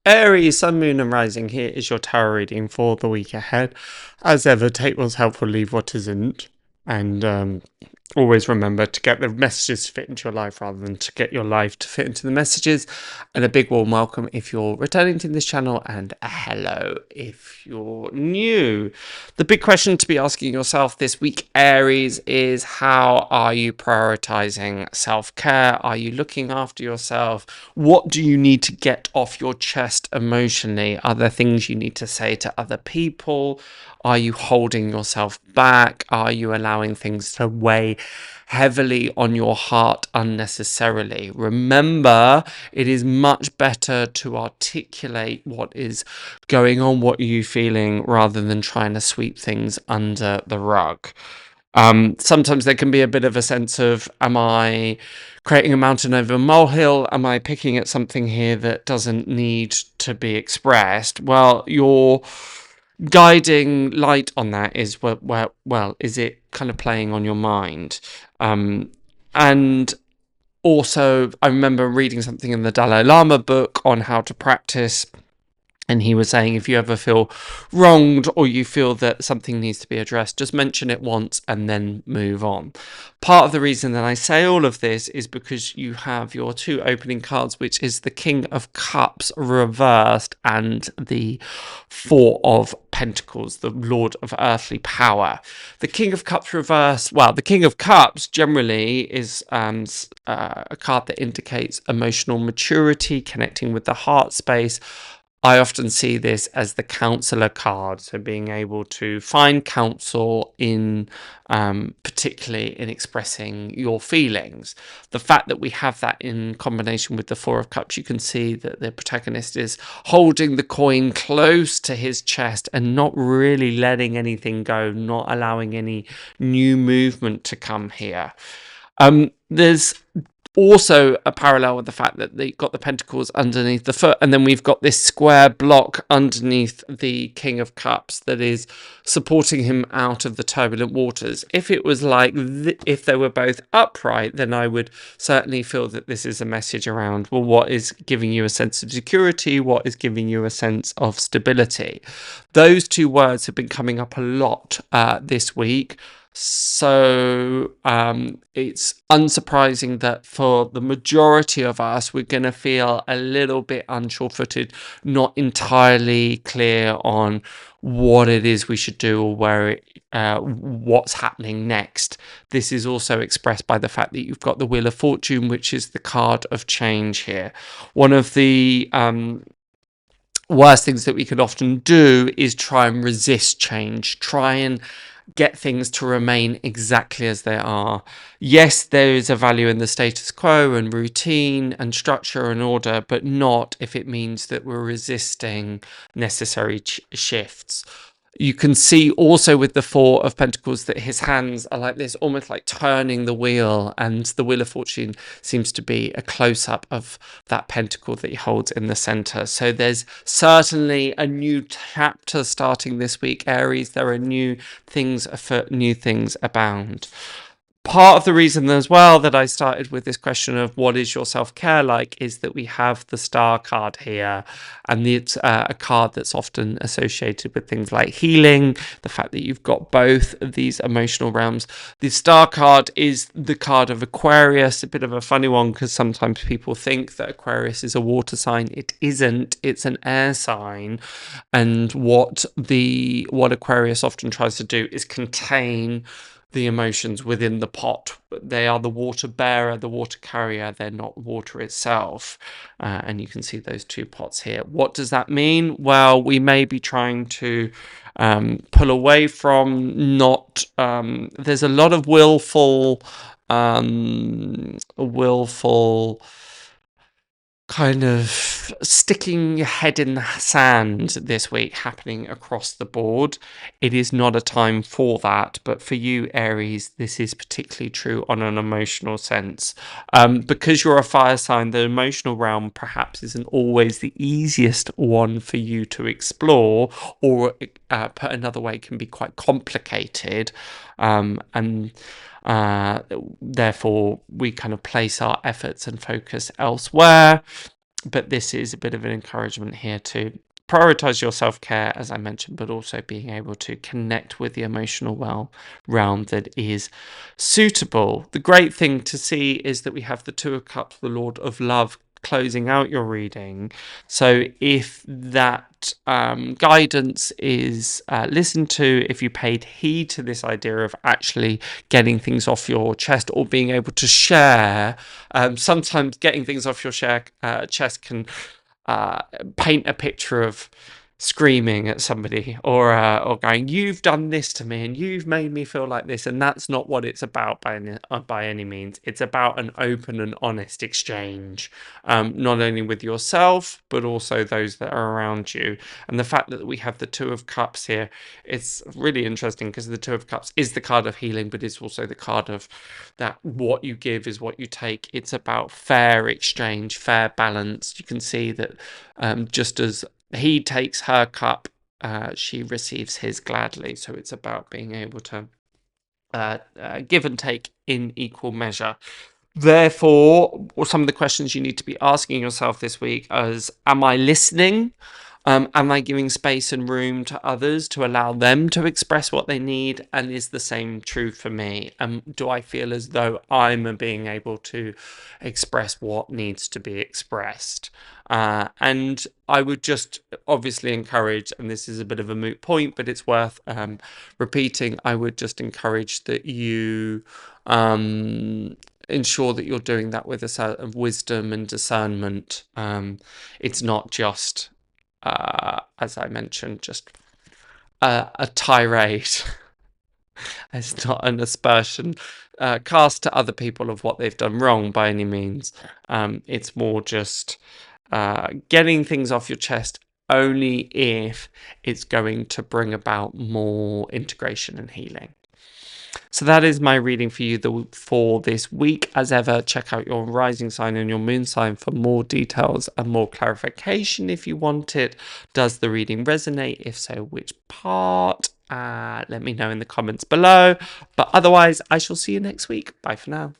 Aries, Sun, Moon and Rising, here is your tarot reading for the week ahead. As ever, take what's helpful, leave what isn't. And always remember to get the messages to fit into your life rather than to get your life to fit into the messages. And a big warm welcome if you're returning to this channel, and a hello if you're new. The big question to be asking yourself this week, Aries, is how are you prioritizing self-care? Are you looking after yourself? What do you need to get off your chest emotionally? Are there things you need to say to other people? Are you holding yourself back? Are you allowing things to weigh heavily on your heart unnecessarily? Remember, it is much better to articulate what is going on, what are you feeling, rather than trying to sweep things under the rug. Sometimes there can be a bit of a sense of, am I creating a mountain over a molehill? Am I picking at something here that doesn't need to be expressed? Well, your guiding light on that is, well, is it kind of playing on your mind? And also, I remember reading something in the Dalai Lama book on how to practice. And he was saying, if you ever feel wronged or you feel that something needs to be addressed, just mention it once and then move on. Part of the reason that I say all of this is because you have your two opening cards, which is the King of Cups reversed and the Four of Pentacles, the Lord of Earthly Power. The King of Cups reversed, well, the King of Cups generally is a card that indicates emotional maturity, connecting with the heart space. I often see this as the counselor card, so being able to find counsel in particularly in expressing your feelings. The fact that we have that in combination with the Four of Cups, you can see that the protagonist is holding the coin close to his chest and not really letting anything go, not allowing any new movement to come here. There's also a parallel with the fact that they've got the pentacles underneath the foot, and then we've got this square block underneath the King of Cups that is supporting him out of the turbulent waters. If it was like, if they were both upright, then I would certainly feel that this is a message around, well, what is giving you a sense of security? What is giving you a sense of stability? Those two words have been coming up a lot this week. So it's unsurprising that for the majority of us, we're going to feel a little bit unsure-footed, not entirely clear on what it is we should do or where what's happening next. This is also expressed by the fact that you've got the Wheel of Fortune, which is the card of change here. One of the worst things that we can often do is try and resist change, try and get things to remain exactly as they are. Yes, there is a value in the status quo and routine and structure and order, but not if it means that we're resisting necessary shifts. You can see also with the Four of Pentacles that his hands are like this, almost like turning the wheel, and the Wheel of Fortune seems to be a close-up of that pentacle that he holds in the center. So there's certainly a new chapter starting this week, Aries. There are new things afoot, new things abound. Part of the reason as well that I started with this question of what is your self-care like is that we have the Star card here, and it's a card that's often associated with things like healing, the fact that you've got both of these emotional realms. The Star card is the card of Aquarius, a bit of a funny one because sometimes people think that Aquarius is a water sign. It isn't, it's an air sign, and what Aquarius often tries to do is contain the emotions within the pot. They are the water bearer, the water carrier. They're not water itself. And you can see those two pots here. What does that mean? Well, we may be trying to pull away from there's a lot of willful kind of sticking your head in the sand this week happening across the board. It is not a time for that, but for you, Aries, this is particularly true on an emotional sense. Because you're a fire sign, the emotional realm perhaps isn't always the easiest one for you to explore, or put another way, can be quite complicated. Therefore we kind of place our efforts and focus elsewhere. But this is a bit of an encouragement here to prioritize your self-care, as I mentioned, but also being able to connect with the emotional realm that is suitable. The great thing to see is that we have the Two of Cups, the Lord of Love, closing out your reading. So if that guidance is listened to, if you paid heed to this idea of actually getting things off your chest or being able to share, sometimes getting things off your chest can paint a picture of screaming at somebody or going, you've done this to me and you've made me feel like this, and that's not what it's about by any means. It's about an open and honest exchange, not only with yourself but also those that are around you. And the fact that we have the Two of Cups here, it's really interesting because the Two of Cups is the card of healing, but it's also the card of that what you give is what you take. It's about fair exchange, fair balance. You can see that just as he takes her cup, she receives his gladly. So it's about being able to give and take in equal measure. Therefore, some of the questions you need to be asking yourself this week is, am I listening? Am I giving space and room to others to allow them to express what they need? And is the same true for me? Do I feel as though I'm being able to express what needs to be expressed? And I would just obviously encourage, and this is a bit of a moot point, but it's worth repeating, I would just encourage that you ensure that you're doing that with a set of wisdom and discernment. It's not just as I mentioned, just a tirade. It's not an aspersion cast to other people of what they've done wrong by any means. It's more just getting things off your chest only if it's going to bring about more integration and healing. So that is my reading for you for this week. As ever, check out your rising sign and your moon sign for more details and more clarification if you want it. Does the reading resonate? If so, which part? Let me know in the comments below. But otherwise, I shall see you next week. Bye for now.